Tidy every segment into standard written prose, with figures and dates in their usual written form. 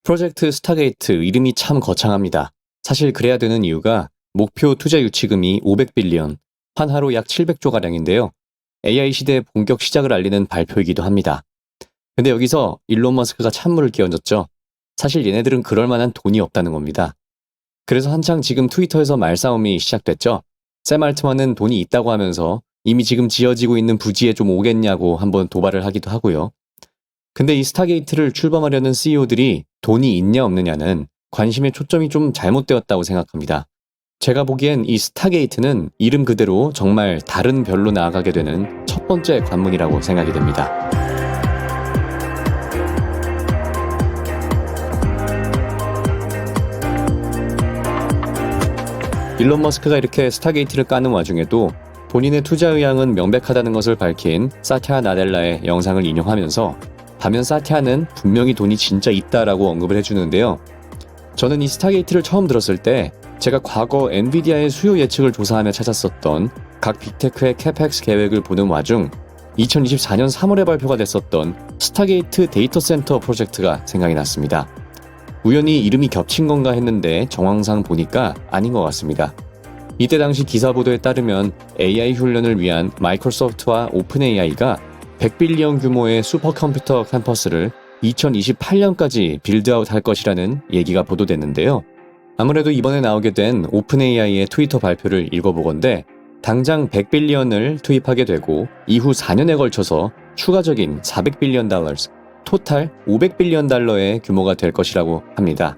프로젝트 스타게이트 이름이 참 거창합니다. 사실 그래야 되는 이유가 목표 투자 유치금이 500빌리언, 환하로 약 700조가량인데요. AI 시대의 본격 시작을 알리는 발표이기도 합니다. 근데 여기서 일론 머스크가 찬물을 끼얹었죠. 사실 얘네들은 그럴 만한 돈이 없다는 겁니다. 그래서 한창 지금 트위터에서 말싸움이 시작됐죠. 샘 알트만은 돈이 있다고 하면서 이미 지금 지어지고 있는 부지에 좀 오겠냐고 한번 도발을 하기도 하고요. 근데 이 스타게이트를 출범하려는 CEO들이 돈이 있냐 없느냐는 관심의 초점이 좀 잘못되었다고 생각합니다. 제가 보기엔 이 스타게이트는 이름 그대로 정말 다른 별로 나아가게 되는 첫 번째 관문이라고 생각이 됩니다. 일론 머스크가 이렇게 스타게이트를 까는 와중에도 본인의 투자 의향은 명백하다는 것을 밝힌 사티아 나델라의 영상을 인용하면서 반면 사티아는 분명히 돈이 진짜 있다라고 언급을 해주는데요. 저는 이 스타게이트를 처음 들었을 때 제가 과거 엔비디아의 수요 예측을 조사하며 찾았었던 각 빅테크의 캐펙스 계획을 보는 와중 2024년 3월에 발표가 됐었던 스타게이트 데이터 센터 프로젝트가 생각이 났습니다. 우연히 이름이 겹친 건가 했는데 정황상 보니까 아닌 것 같습니다. 이때 당시 기사 보도에 따르면 AI 훈련을 위한 마이크로소프트와 오픈 AI가 100빌리언 규모의 슈퍼컴퓨터 캠퍼스를 2028년까지 빌드아웃 할 것이라는 얘기가 보도됐는데요. 아무래도 이번에 나오게 된 오픈 AI의 트위터 발표를 읽어보건대 당장 100빌리언을 투입하게 되고 이후 4년에 걸쳐서 추가적인 400빌리언 달러, 토탈 500빌리언 달러의 규모가 될 것이라고 합니다.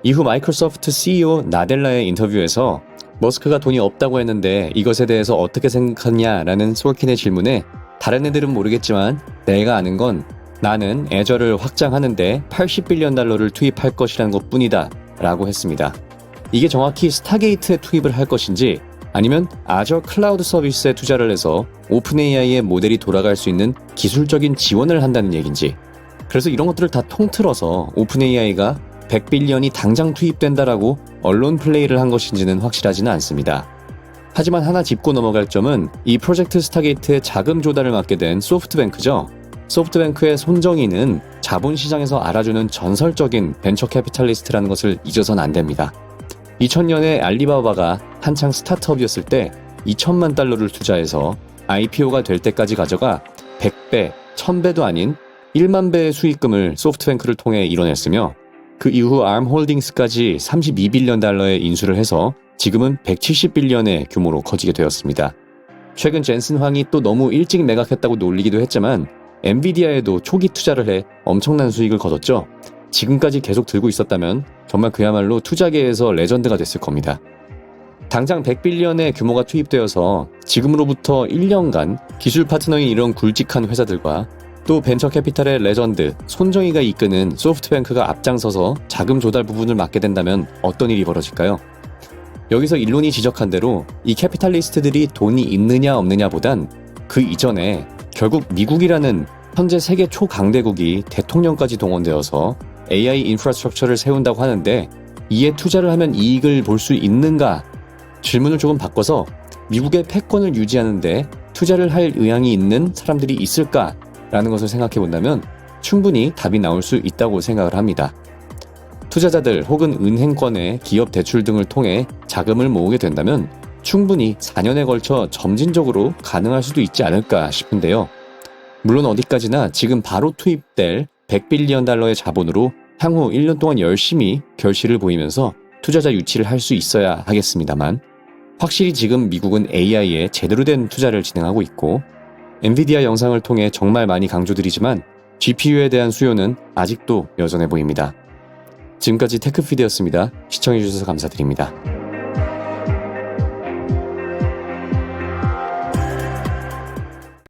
이후 마이크로소프트 CEO 나델라의 인터뷰에서 머스크가 돈이 없다고 했는데 이것에 대해서 어떻게 생각하냐라는 솔킨의 질문에 다른 애들은 모르겠지만 내가 아는 건 나는 애저를 확장하는데 80빌리언 달러를 투입할 것이라는 것뿐이다 라고 했습니다. 이게 정확히 스타게이트에 투입을 할 것인지 아니면 아저 클라우드 서비스에 투자를 해서 오픈 AI의 모델이 돌아갈 수 있는 기술적인 지원을 한다는 얘기인지, 그래서 이런 것들을 다 통틀어서 오픈 AI가 100빌리언이 당장 투입된다라고 언론 플레이를 한 것인지는 확실하지는 않습니다. 하지만 하나 짚고 넘어갈 점은 이 프로젝트 스타게이트의 자금 조달을 맡게 된 소프트뱅크죠. 소프트뱅크의 손정희는 자본시장에서 알아주는 전설적인 벤처 캐피탈리스트라는 것을 잊어선 안 됩니다. 2000년에 알리바바가 한창 스타트업이었을 때 2천만 달러를 투자해서 IPO가 될 때까지 가져가 100배, 1000배도 아닌 1만 배의 수익금을 소프트뱅크를 통해 이뤄냈으며 그 이후 암홀딩스까지 32빌리언 달러의 인수를 해서 지금은 170빌리언의 규모로 커지게 되었습니다. 최근 젠슨 황이 또 너무 일찍 매각했다고 놀리기도 했지만 엔비디아에도 초기 투자를 해 엄청난 수익을 거뒀죠. 지금까지 계속 들고 있었다면 정말 그야말로 투자계에서 레전드가 됐을 겁니다. 당장 100빌리언의 규모가 투입되어서 지금으로부터 1년간 기술 파트너인 이런 굵직한 회사들과 또 벤처 캐피탈의 레전드 손정희가 이끄는 소프트뱅크가 앞장서서 자금 조달 부분을 맡게 된다면 어떤 일이 벌어질까요? 여기서 일론이 지적한 대로 이 캐피탈리스트들이 돈이 있느냐 없느냐보단 그 이전에 결국 미국이라는 현재 세계 초강대국이 대통령까지 동원되어서 AI 인프라스트럭처를 세운다고 하는데 이에 투자를 하면 이익을 볼 수 있는가? 질문을 조금 바꿔서 미국의 패권을 유지하는데 투자를 할 의향이 있는 사람들이 있을까? 라는 것을 생각해 본다면 충분히 답이 나올 수 있다고 생각을 합니다. 투자자들 혹은 은행권의 기업 대출 등을 통해 자금을 모으게 된다면 충분히 4년에 걸쳐 점진적으로 가능할 수도 있지 않을까 싶은데요. 물론 어디까지나 지금 바로 투입될 100빌리언 달러의 자본으로 향후 1년 동안 열심히 결실을 보이면서 투자자 유치를 할 수 있어야 하겠습니다만 확실히 지금 미국은 AI에 제대로 된 투자를 진행하고 있고 엔비디아 영상을 통해 정말 많이 강조드리지만 GPU에 대한 수요는 아직도 여전해 보입니다. 지금까지 테크피드였습니다. 시청해주셔서 감사드립니다.